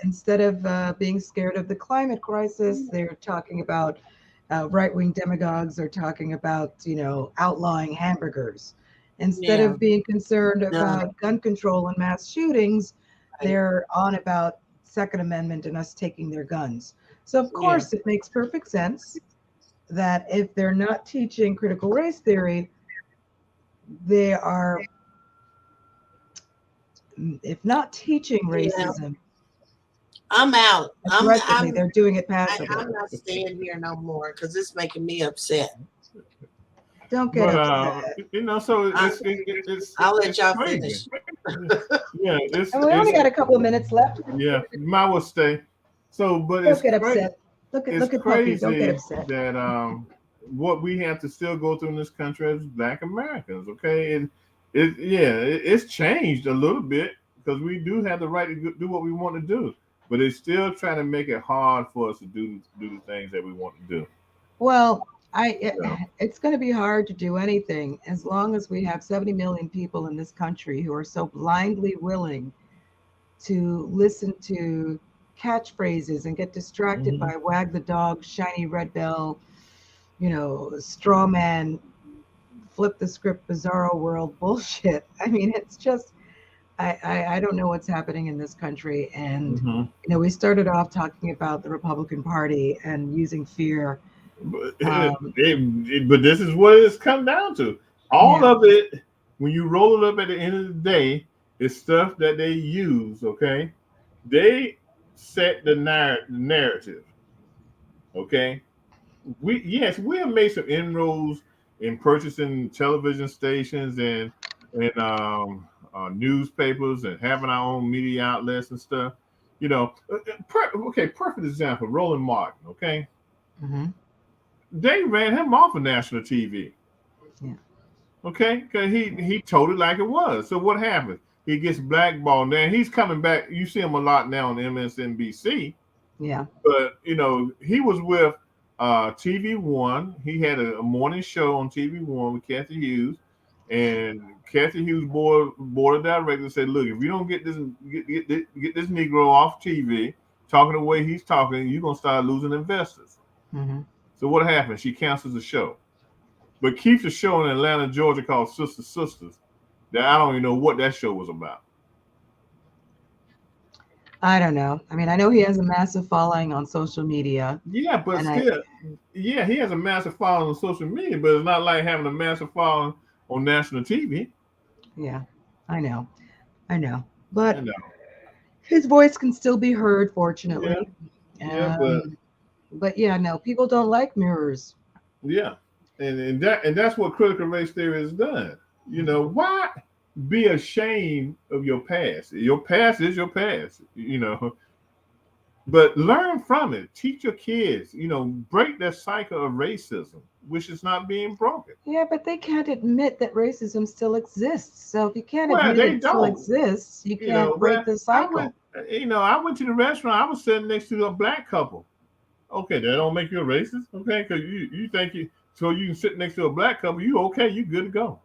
Instead of being scared of the climate crisis, they're talking about right-wing demagogues are talking about, outlawing hamburgers. Instead of being concerned about gun control and mass shootings, they're on about Second Amendment and us taking their guns. So of course it makes perfect sense that if they're not teaching critical race theory, they are, if not teaching racism, I'm out. They're doing it passively. I'm not staying here no more because it's making me upset. Don't get upset. So it's I'll let y'all crazy. finish. Yeah, and we only got a couple of minutes left. Yeah, you might well stay. So, but don't get upset. Look at crazy Don't get upset. That what we have to still go through in this country as Black Americans. Okay, and it's changed a little bit because we do have the right to do what we want to do, but it's still trying to make it hard for us to do the things that we want to do. Well, it's going to be hard to do anything as long as we have 70 million people in this country who are so blindly willing to listen to catchphrases and get distracted by wag the dog, shiny red bell, straw man, flip the script, bizarro world bullshit. I mean, it's just, I don't know what's happening in this country. And, we started off talking about the Republican Party and using fear. But this is what it's come down to. All of it, when you roll it up at the end of the day, is stuff that they use, okay? They set the narrative, okay? We have made some inroads in purchasing television stations and newspapers and having our own media outlets and stuff. Perfect example, Roland Martin, okay? Mm-hmm. They ran him off of national TV. Yeah. Okay, because he told it like it was. So what happened? He gets blackballed. Now he's coming back. You see him a lot now on MSNBC. Yeah. But he was with TV One. He had a morning show on TV One with Kathy Hughes, and Kathy Hughes board of directors said, "Look, if you don't get this Negro off TV, talking the way he's talking, you're gonna start losing investors." Mm-hmm. So what happened? She cancels the show, but keeps a show in Atlanta, Georgia called Sisters. That I don't even know what that show was about. I don't know. I mean, I know he has a massive following on social media, Yeah, but and I, still, yeah, he has a massive following on social media, but it's not like having a massive following on national TV. yeah, I know, I know. I But know. his voice can still be heard, Yeah, fortunately. yeah, but But yeah, no, people don't like mirrors. yeah, and that's what critical race theory has done. Why be ashamed of your past? Your past is your past. But learn from it. Teach your kids. Break that cycle of racism, which is not being broken. Yeah, but they can't admit that racism still exists. So if you can't Well, admit they it still don't. exists, you can't break Well, the I went. cycle. I went to the restaurant. I was sitting next to a black couple. Okay, that don't make you a racist. Okay, because you think so you can sit next to a black couple. You okay? You good to go.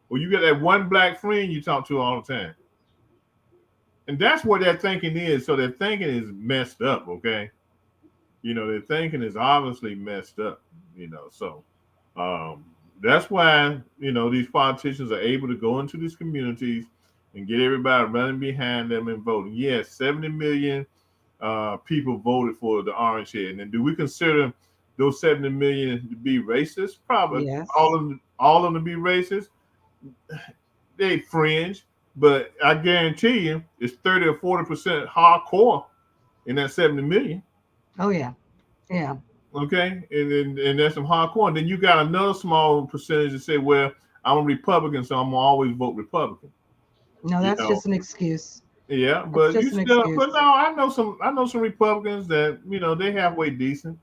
Well, you got that one black friend you talk to all the time, and that's what their thinking is. So their thinking is messed up. Okay, their thinking is obviously messed up. So um, that's why these politicians are able to go into these communities and get everybody running behind them and voting. Yes, 70 million people voted for the orange head. And do we consider those 70 million to be racist? Probably Yes. all of them to be racist. They fringe, but I guarantee you it's 30 or 40% hardcore in that 70 million. Oh yeah. Yeah. Okay, and that's some hardcore. And then you got another small percentage that say, "Well, I'm a Republican, so I'm gonna always vote Republican." No, You that's know, just an excuse. yeah, That's but you just an still, but no, excuse. I know some Republicans that they halfway decent.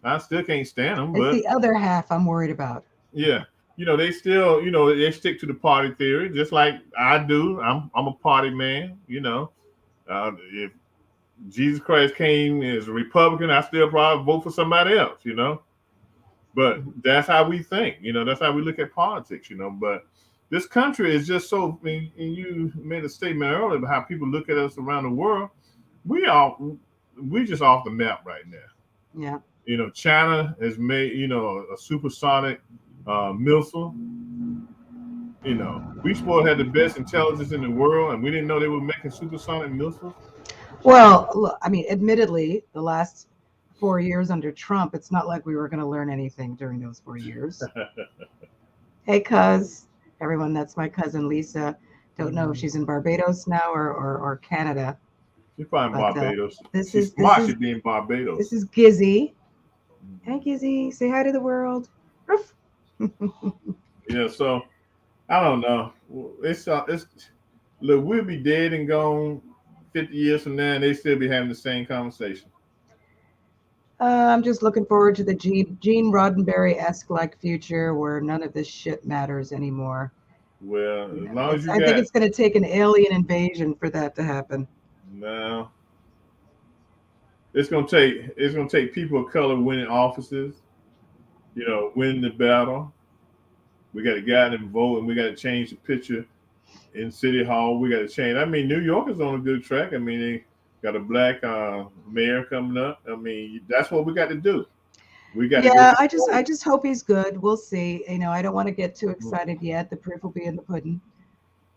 I still can't stand them, It's but the other half I'm worried about. yeah, they still, they stick to the party theory, just like I do. I'm a party man. If Jesus Christ came as a Republican, I still probably vote for somebody else. But that's how we think. That's how we look at politics. But this country is just so. And you made a statement earlier about how people look at us around the world. We just off the map right now. Yeah. China has made a supersonic missile. We supposed to have the best intelligence in the world, and we didn't know they were making supersonic missiles. Well, look, I mean, admittedly, the last 4 years under Trump, it's not like we were going to learn anything during those 4 years. Hey, cuz, everyone, that's my cousin Lisa. Don't know if she's in Barbados now or Canada, She's probably but Barbados. this She's is this smart. is She'd be in this Barbados. is Gizzy. Hey, Gizzy, say hi to the world. Ruff. Yeah. So I don't know. It's look. We'll be dead and gone 50 years from now, and they still be having the same conversation. I'm just looking forward to the Gene Roddenberry-esque like future where none of this shit matters anymore. Well, You as know, long as it's. you I think got it's going to take an alien invasion for that to happen. now, it's gonna take people of color winning offices. Winning the battle. We got to get out and vote, and we got to change the picture in City Hall. We got to change. I mean, New York is on a good track. I mean, they got a black mayor coming up. I mean, that's what we got to do. We got to go to Yeah, the I polls. just hope he's good. We'll see. I don't want to get too Mm. excited yet. The proof will be in the pudding.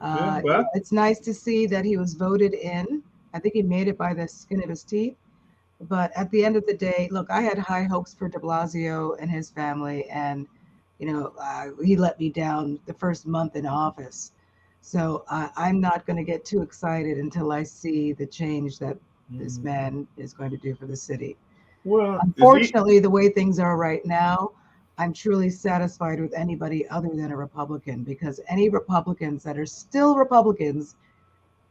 Yeah, well, It's nice to see that he was voted in. I think he made it by the skin of his teeth. But at the end of the day, look, I had high hopes for De Blasio and his family, and he let me down the first month in office. So I'm not going to get too excited until I see the change that this mm, man is going to do for the city. well, is he? Unfortunately, the way things are right now, I'm truly satisfied with anybody other than a Republican because any Republicans that are still Republicans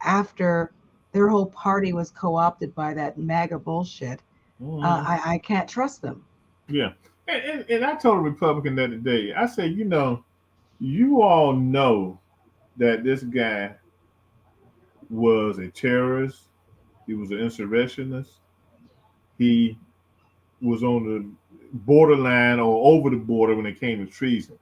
after their whole party was co-opted by that MAGA bullshit, Mm, I can't trust them. yeah, and I told a Republican that today. I said, you all know that this guy was a terrorist. He was an insurrectionist. He was on the borderline or over the border when it came to treason.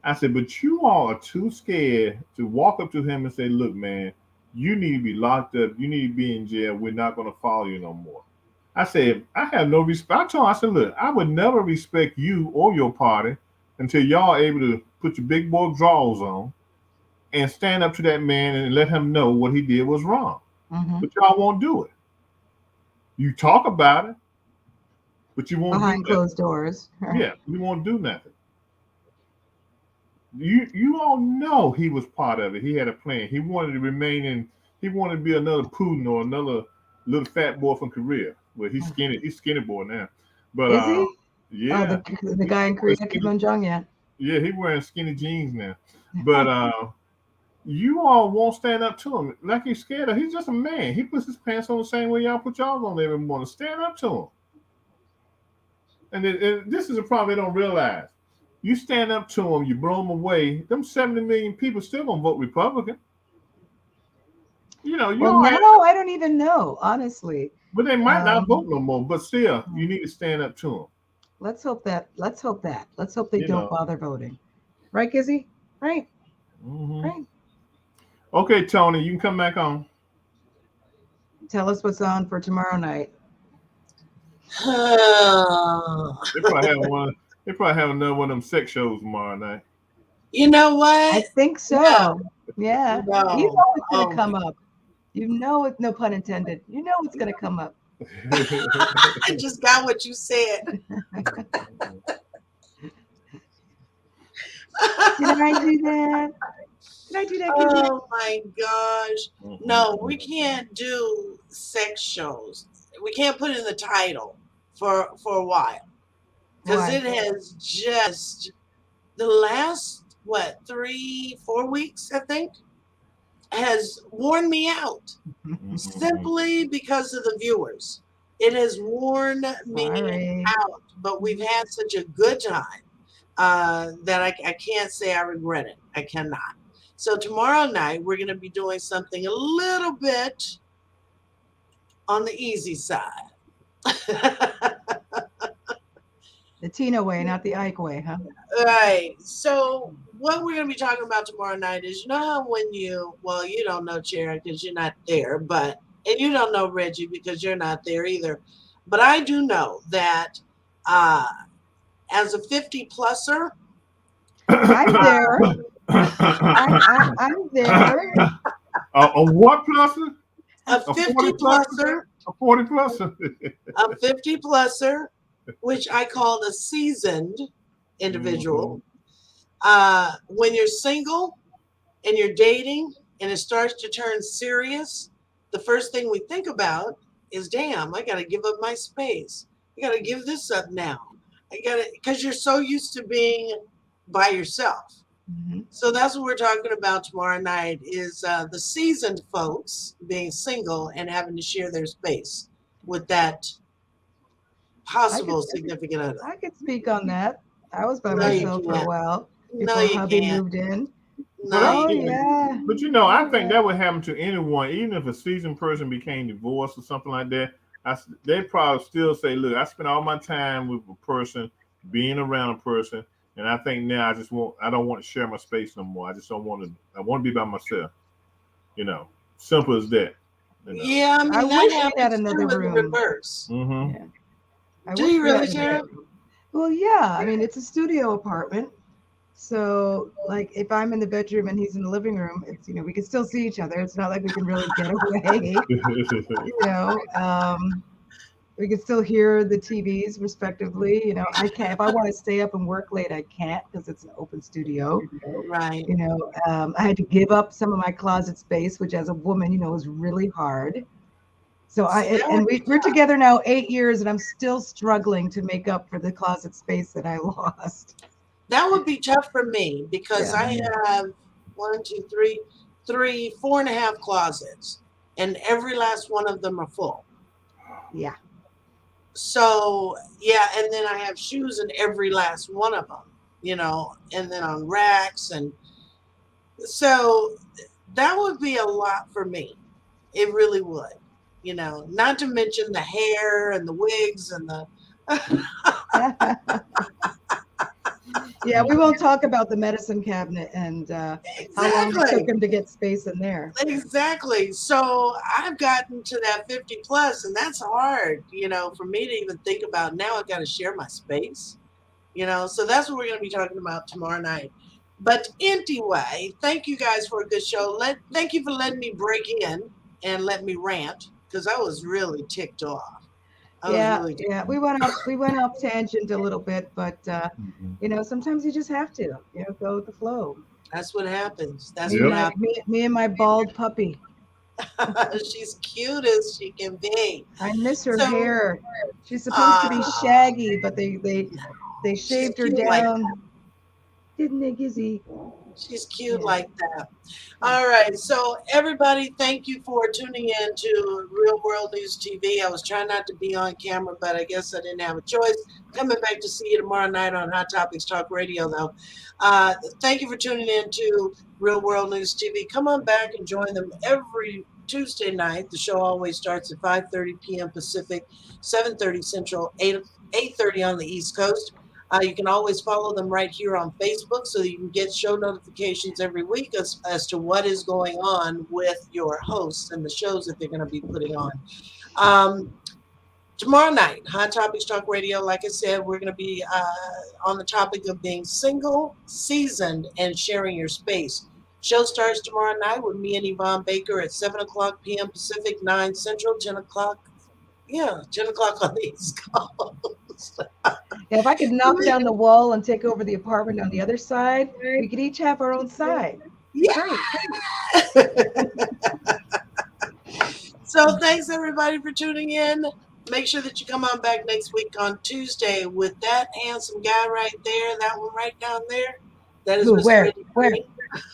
I said, but you all are too scared to walk up to him and say, look, man, you need to be locked up. You need to be in jail. We're not going to follow you no more. I said, I have no respect. I told him, I said, look, I would never respect you or your party until y'all are able to put your big boy drawers on and stand up to that man and let him know what he did was wrong. Mm-hmm. but y'all won't do it. You talk about it, but you won't do Behind nothing. closed doors. Right? Yeah, you won't do nothing. You all know he was part of it. He had a plan. He wanted to remain in. He wanted to be another Putin or another little fat boy from Korea. Well, he's skinny. He's skinny boy now. But Is he? Oh, yeah, the guy in Korea, Kim Jong Un, yeah. yeah, he wearing skinny jeans now. But you all won't stand up to him like he's scared of. He's just a man. He puts his pants on the same way y'all put y'all on every morning. Stand up to him. And this is a problem they don't realize. You stand up to them, you blow them away. Them 70 million people still gonna vote Republican. You know, you Well, all now I don't even know, honestly. but they might not vote no more. But still, you need to stand up to them. Let's hope that. Let's hope they You don't know. bother voting. Right, Gizzy? Right. Mm-hmm. Right. Okay, Tony, you can come back on. Tell us what's on for tomorrow night. They probably have one. They probably have another one of them sex shows tomorrow night. You know what? I think so. Yeah. No. You know it's gonna Oh. come up. You know it, no pun intended. You know it's gonna come up. I just got what you said. Did I do that? Did I do that? Gizzy? Oh my gosh. No, we can't do sex shows. We can't put it in the title for a while. Because Why? it has just the last 3-4 weeks, I think, has worn me out. Simply because of the viewers. It has worn me Sorry. out. But we've had such a good time that I can't say I regret it. I cannot. So tomorrow night, we're going to be doing something a little bit on the easy side. The Tina way, not the Ike way, huh? Right. So what we're going to be talking about tomorrow night is, you know how when you don't know Sharon because you're not there, and you don't know Reggie because you're not there either. But I do know that as a 50-pluser, I'm there. I'm there. A what pluser? a 50-pluser, A 40-pluser. a 50-pluser, which I call a seasoned individual. When you're single and you're dating and it starts to turn serious, the first thing we think about is, damn, I got to give up my space. I got to give this up now. Because you're so used to being by yourself. Mm-hmm. So that's what we're talking about tomorrow night is the seasoned folks being single and having to share their space with that possible significant other. I could speak on that. I was by No, you myself for a can't. while No, before you hubby can't. moved in. No, Oh you can't. yeah. But you know, I think that would happen to anyone, even if a seasoned person became divorced or something like that. They probably still say, "Look, I spent all my time with a person, being around a person, and I think now I don't want to share my space no more. I just don't want to. I want to be by myself. You know, simple as that. You know? Yeah, I mean, I that wish we had happens another too in the room. reverse. Mm-hmm. Yeah. I Do wish you we had really, another Tara? room. Well, yeah. I mean, it's a studio apartment. So, like, if I'm in the bedroom and he's in the living room, it's we can still see each other. It's not like we can really get away. We can still hear the TVs respectively. I can't if I want to stay up and work late, I can't because it's an open studio. Right. I had to give up some of my closet space, which as a woman, is really hard. So we're together now 8 years, and I'm still struggling to make up for the closet space that I lost. That would be tough for me because Yeah. I have 1, 2, 3, 4.5 closets, and every last one of them are full. Yeah. So yeah, and then I have shoes in every last one of them, and then on racks, and so that would be a lot for me. It really would, not to mention the hair and the wigs and the. Yeah, we won't talk about the medicine cabinet and how long it took him to get space in there. Exactly. So I've gotten to that 50 plus, and that's hard, for me to even think about. Now I've got to share my space, so that's what we're going to be talking about tomorrow night. But anyway, thank you guys for a good show. Thank you for letting me break in. and let me rant because I was really ticked off. Yeah, yeah. We went off tangent a little bit, but Mhm. sometimes you just have to, go with the flow. That's what happens. That's Me and what Yep. my happens. me and my bald puppy. She's cute as she can be. I miss her So, hair. She's supposed to be uh, shaggy, but they she's shaved her cute like down, didn't they, Gizzy? she's cute Yeah. like that. All right. So everybody, thank you for tuning in to Real World News TV. I was trying not to be on camera, but I guess I didn't have a choice. Coming back to see you tomorrow night on Hot Topics Talk Radio, though. Thank you for tuning in to Real World News TV. Come on back and join them every Tuesday night. The show always starts at 5:30 p.m. Pacific, 7:30 Central, 8:30 on the East Coast. You can always follow them right here on Facebook so that you can get show notifications every week as to what is going on with your hosts and the shows that they're going to be putting on. Um, Tomorrow night, Hot Topics Talk Radio, like I said, we're going to be on the topic of being single, seasoned, and sharing your space. Show starts tomorrow night with me and Yvonne Baker at 7 o'clock p.m. Pacific, 9 Central, 10 o'clock. Yeah, 10 o'clock on the East Coast. Yeah, if I could knock down the wall and take over the apartment on the other side, we could each have our own side. Yeah. Great. So thanks everybody for tuning in. Make sure that you come on back next week on Tuesday with that handsome guy right there, that one right down there. That is Who, Mr. where, Eddie where, Green.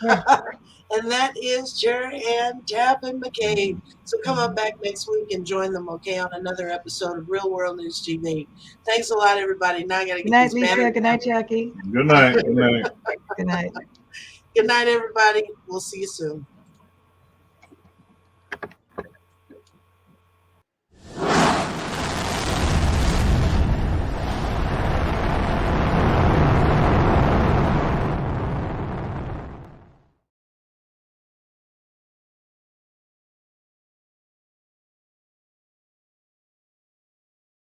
where? And that is Jerry and Tappan McCabe. So come on back next week and join them, okay, on another episode of Real World News TV. Thanks a lot, everybody. Now I got to Good get night, these Lisa. batteries. Good night, Jackie. Good night. Good night. Good night. Good night, everybody. We'll see you soon.